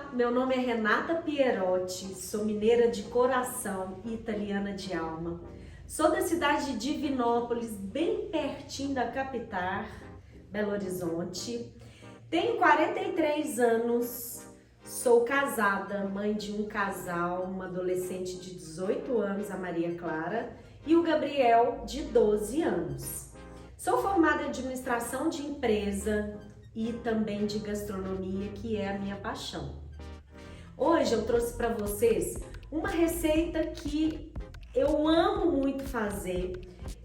Olá, meu nome é Renata Pierotti, sou mineira de coração e italiana de alma. Sou da cidade de Divinópolis, bem pertinho da capital, Belo Horizonte. Tenho 43 anos, sou casada, mãe de um casal, uma adolescente de 18 anos, a Maria Clara, e o Gabriel, de 12 anos. Sou formada em administração de empresa e também de gastronomia, que é a minha paixão. Hoje eu trouxe para vocês uma receita que eu amo muito fazer.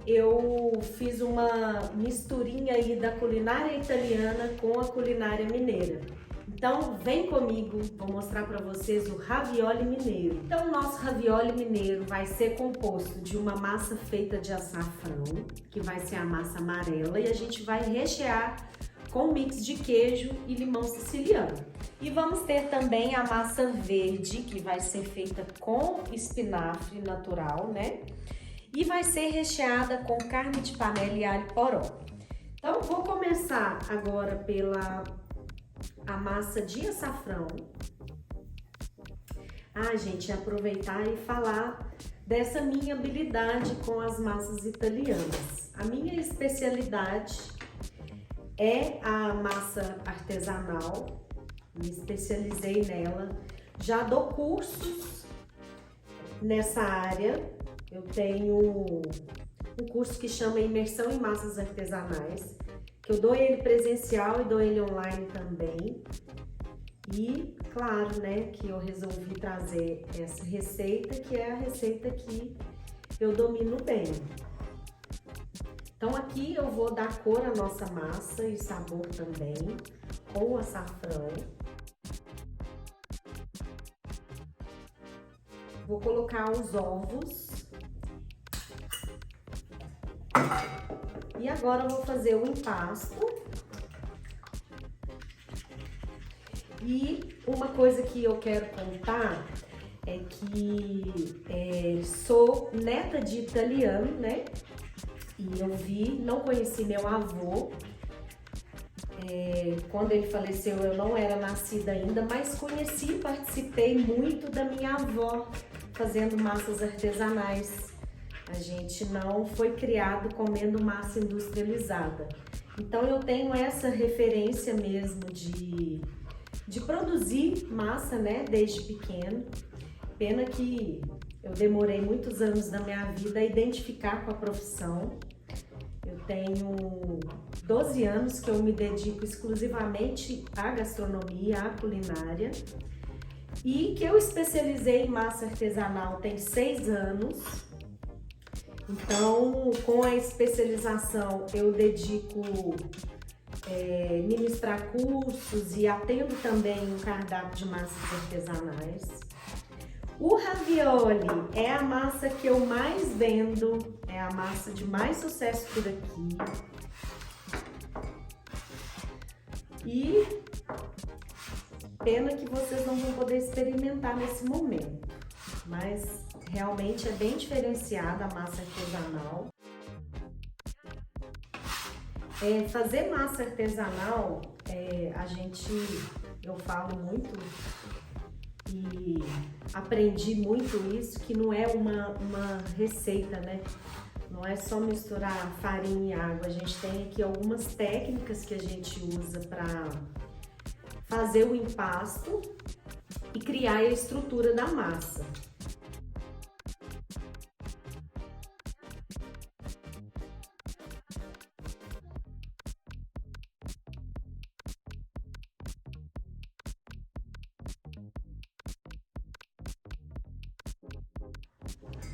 Eu fiz uma misturinha aí da culinária italiana com a culinária mineira. Então vem comigo, vou mostrar para vocês o ravioli mineiro. Então o nosso ravioli mineiro vai ser composto de uma massa feita de açafrão, que vai ser a massa amarela, e a gente vai rechear com mix de queijo e limão siciliano. E vamos ter também a massa verde, que vai ser feita com espinafre natural, né? E vai ser recheada com carne de panela e alho poró. Então vou começar agora pela a massa de açafrão. Gente, aproveitar e falar dessa minha habilidade com as massas italianas. A minha especialidade é a massa artesanal, me especializei nela, já dou cursos nessa área. Eu tenho um curso que chama Imersão em Massas Artesanais, que eu dou ele presencial e dou ele online também. E claro, né, que eu resolvi trazer essa receita, que é a receita que eu domino bem. Então aqui eu vou dar cor à nossa massa e sabor também, com o açafrão. Vou colocar os ovos. E agora eu vou fazer o empasto. E uma coisa que eu quero contar é que sou neta de italiano, né? E eu não conheci meu avô. Quando ele faleceu eu não era nascida ainda, mas conheci e participei muito da minha avó fazendo massas artesanais. A gente não foi criado comendo massa industrializada. Então eu tenho essa referência mesmo de produzir massa, né, desde pequeno. Pena que eu demorei muitos anos da minha vida a identificar com a profissão. Eu tenho 12 anos que eu me dedico exclusivamente à gastronomia, à culinária. E que eu especializei em massa artesanal tem 6 anos. Então, com a especialização, eu dedico ministrar cursos e atendo também um cardápio de massas artesanais. O ravioli é a massa que eu mais vendo, é a massa de mais sucesso por aqui. E pena que vocês não vão poder experimentar nesse momento, mas realmente é bem diferenciada a massa artesanal. Fazer massa artesanal, eu falo muito e aprendi muito isso, que não é uma receita, né? Não é só misturar farinha e água. A gente tem aqui algumas técnicas que a gente usa para fazer o empasto e criar a estrutura da massa.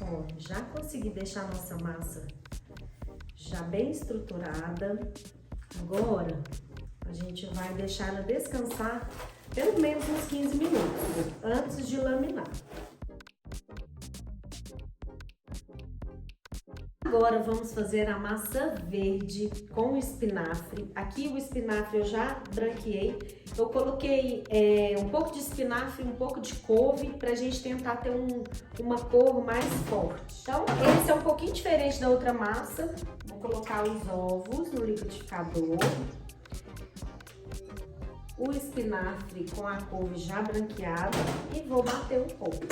Ó, já consegui deixar a nossa massa já bem estruturada. Agora a gente vai deixar ela descansar pelo menos uns 15 minutos antes de laminar. Agora vamos fazer a massa verde com espinafre. Aqui o espinafre eu já branqueei. Eu coloquei um pouco de espinafre, um pouco de couve, pra gente tentar ter uma cor mais forte. Então esse é um pouquinho diferente da outra massa. Vou colocar os ovos no liquidificador. o espinafre com a couve já branqueada e vou bater um pouco.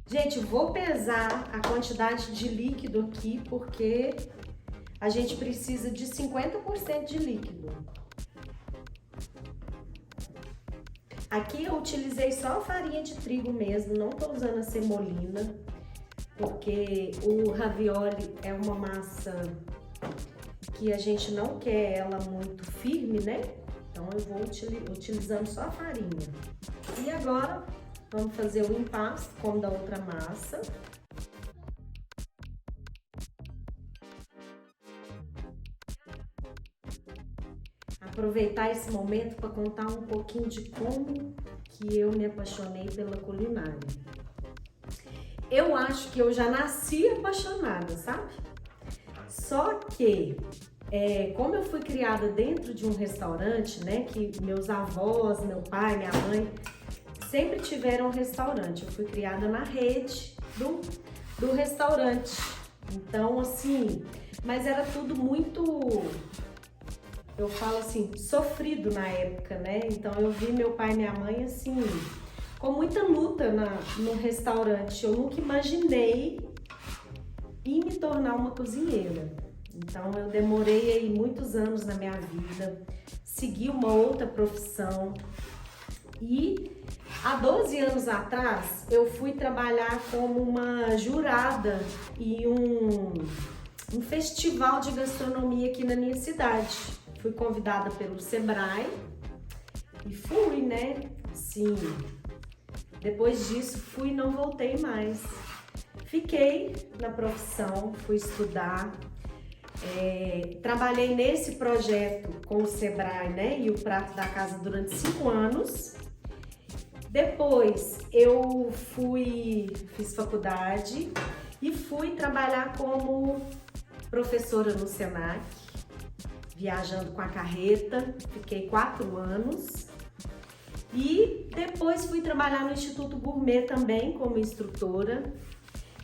Gente, vou pesar a quantidade de líquido aqui porque a gente precisa de 50% de líquido. Aqui eu utilizei só farinha de trigo mesmo, não tô usando a semolina, porque o ravioli é uma massa que a gente não quer ela muito firme, né? Então eu vou utilizando só a farinha. E agora vamos fazer o impasse como da outra massa. Aproveitar esse momento para contar um pouquinho de como que eu me apaixonei pela culinária. Eu acho que eu já nasci apaixonada, sabe? Só que, como eu fui criada dentro de um restaurante, né? Que meus avós, meu pai, minha mãe sempre tiveram um restaurante. Eu fui criada na rede do restaurante. Então, assim, mas era tudo muito, eu falo assim, sofrido na época, né? Então eu vi meu pai e minha mãe assim, com muita luta no restaurante. Eu nunca imaginei em me tornar uma cozinheira. Então eu demorei aí muitos anos na minha vida, segui uma outra profissão e há 12 anos atrás eu fui trabalhar como uma jurada em um festival de gastronomia aqui na minha cidade. Fui convidada pelo Sebrae e fui, né? Sim. Depois disso, fui e não voltei mais. Fiquei na profissão, fui estudar. Trabalhei nesse projeto com o Sebrae, né? E o Prato da Casa durante 5 anos. Depois, eu fiz faculdade e fui trabalhar como professora no Senac, viajando com a carreta, fiquei 4 anos e depois fui trabalhar no Instituto Gourmet também como instrutora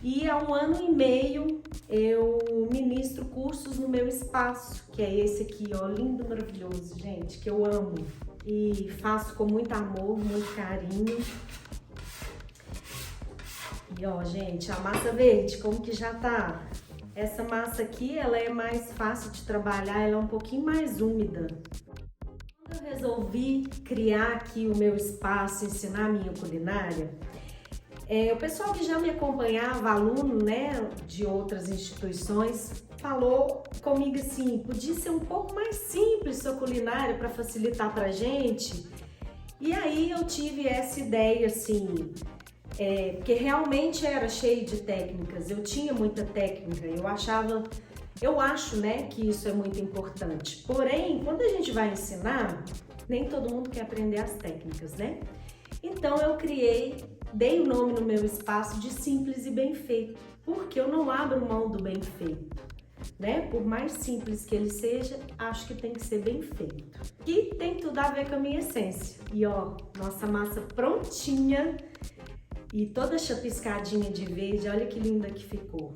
e há 1 ano e meio eu ministro cursos no meu espaço, que é esse aqui, ó, lindo, maravilhoso, gente, que eu amo e faço com muito amor, muito carinho. E ó, gente, a massa verde, como que já tá? Essa massa aqui, ela é mais fácil de trabalhar, ela é um pouquinho mais úmida. Quando eu resolvi criar aqui o meu espaço, ensinar a minha culinária, o pessoal que já me acompanhava, aluno, né, de outras instituições, falou comigo assim, podia ser um pouco mais simples sua culinária para facilitar pra gente. E aí eu tive essa ideia assim, porque realmente era cheio de técnicas, eu tinha muita técnica, eu acho, né, que isso é muito importante. Porém, quando a gente vai ensinar, nem todo mundo quer aprender as técnicas, né? Então eu dei o nome no meu espaço de Simples e Bem Feito, porque eu não abro mão do bem feito, né? Por mais simples que ele seja, acho que tem que ser bem feito. E tem tudo a ver com a minha essência. E ó, nossa massa prontinha. E toda chapiscadinha de verde, olha que linda que ficou.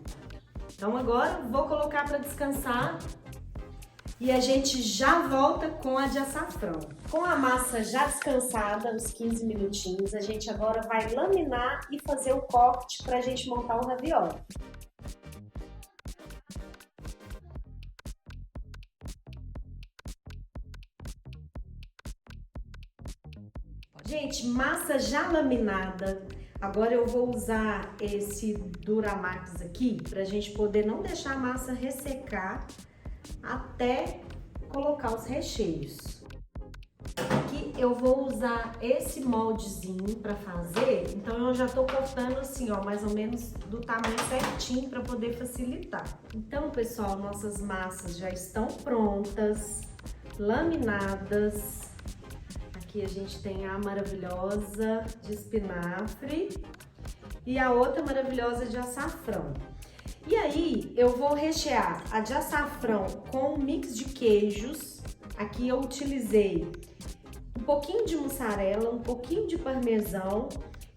Então agora vou colocar para descansar e a gente já volta com a de açafrão. Com a massa já descansada, uns 15 minutinhos, a gente agora vai laminar e fazer o corte para a gente montar o ravioli. Gente, massa já laminada. Agora eu vou usar esse Duramax aqui pra gente poder não deixar a massa ressecar até colocar os recheios. Aqui eu vou usar esse moldezinho pra fazer, então eu já tô cortando assim, ó, mais ou menos do tamanho certinho pra poder facilitar. Então, pessoal, nossas massas já estão prontas, laminadas. Aqui a gente tem a maravilhosa de espinafre e a outra maravilhosa de açafrão. E aí eu vou rechear a de açafrão com um mix de queijos. Aqui eu utilizei um pouquinho de mussarela, um pouquinho de parmesão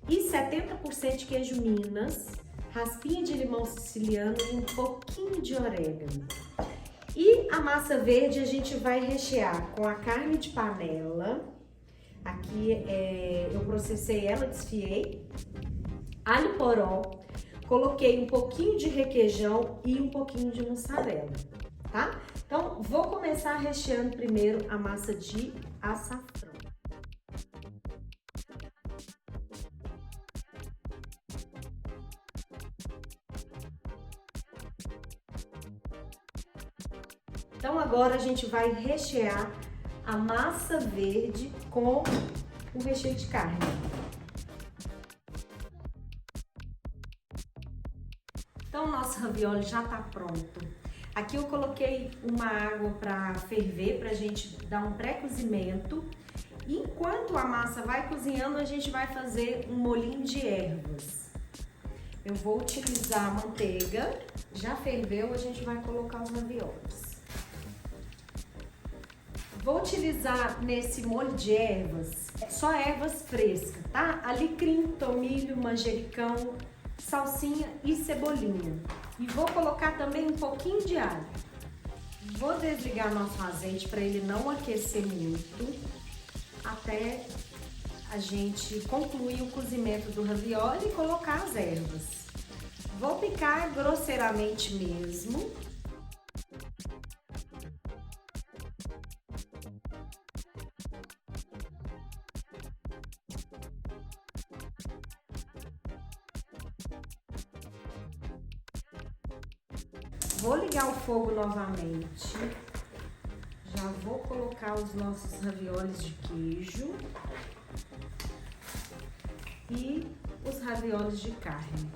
e 70% de queijo Minas. raspinha de limão siciliano e um pouquinho de orégano. E a massa verde a gente vai rechear com a carne de panela. Aqui eu processei ela, desfiei. Alho poró, coloquei um pouquinho de requeijão e um pouquinho de mussarela, tá? Então, vou começar recheando primeiro a massa de açafrão. Então agora a gente vai rechear a massa verde com o recheio de carne. Então o nosso ravioli já tá pronto. Aqui eu coloquei uma água para ferver, pra gente dar um pré-cozimento. Enquanto a massa vai cozinhando, a gente vai fazer um molhinho de ervas. Eu vou utilizar a manteiga, já ferveu, a gente vai colocar os raviolis. Vou utilizar nesse molho de ervas, só ervas frescas, tá? Alecrim, tomilho, manjericão, salsinha e cebolinha. E vou colocar também um pouquinho de alho. Vou desligar nosso azeite para ele não aquecer muito, até a gente concluir o cozimento do ravioli e colocar as ervas. Vou picar grosseiramente mesmo. Vou ligar o fogo novamente. Já vou colocar os nossos raviolis de queijo e os raviolis de carne.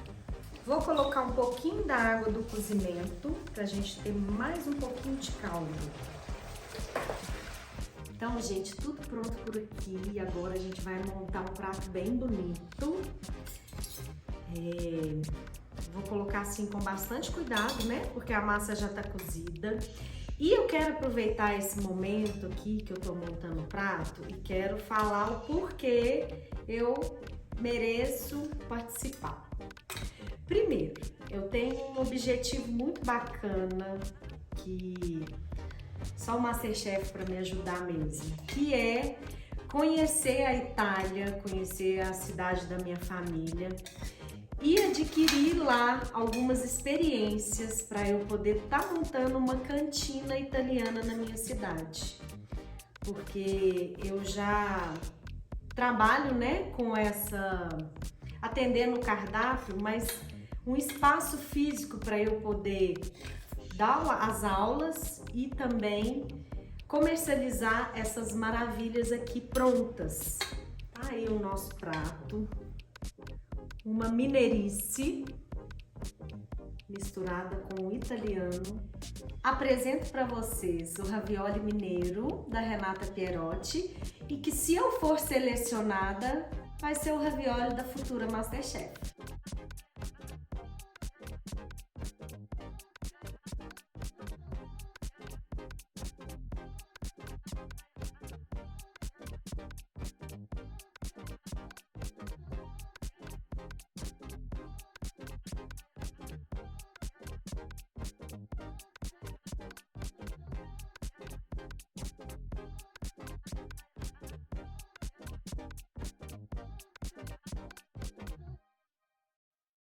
Vou colocar um pouquinho da água do cozimento pra gente ter mais um pouquinho de caldo. Então, gente, tudo pronto por aqui. Agora a gente vai montar um prato bem bonito. Vou colocar assim com bastante cuidado, né? Porque a massa já tá cozida. E eu quero aproveitar esse momento aqui que eu tô montando o prato e quero falar o porquê eu mereço participar. Primeiro, eu tenho um objetivo muito bacana que só o MasterChef para me ajudar mesmo, que é conhecer a Itália, conhecer a cidade da minha família e adquirir lá algumas experiências para eu poder estar montando uma cantina italiana na minha cidade. Porque eu já trabalho, né, com atendendo o cardápio, mas um espaço físico para eu poder dar as aulas e também comercializar essas maravilhas aqui prontas. Tá aí o nosso prato. Uma mineirice misturada com o italiano. Apresento para vocês o ravioli mineiro da Renata Pierotti e que, se eu for selecionada, vai ser o ravioli da futura MasterChef.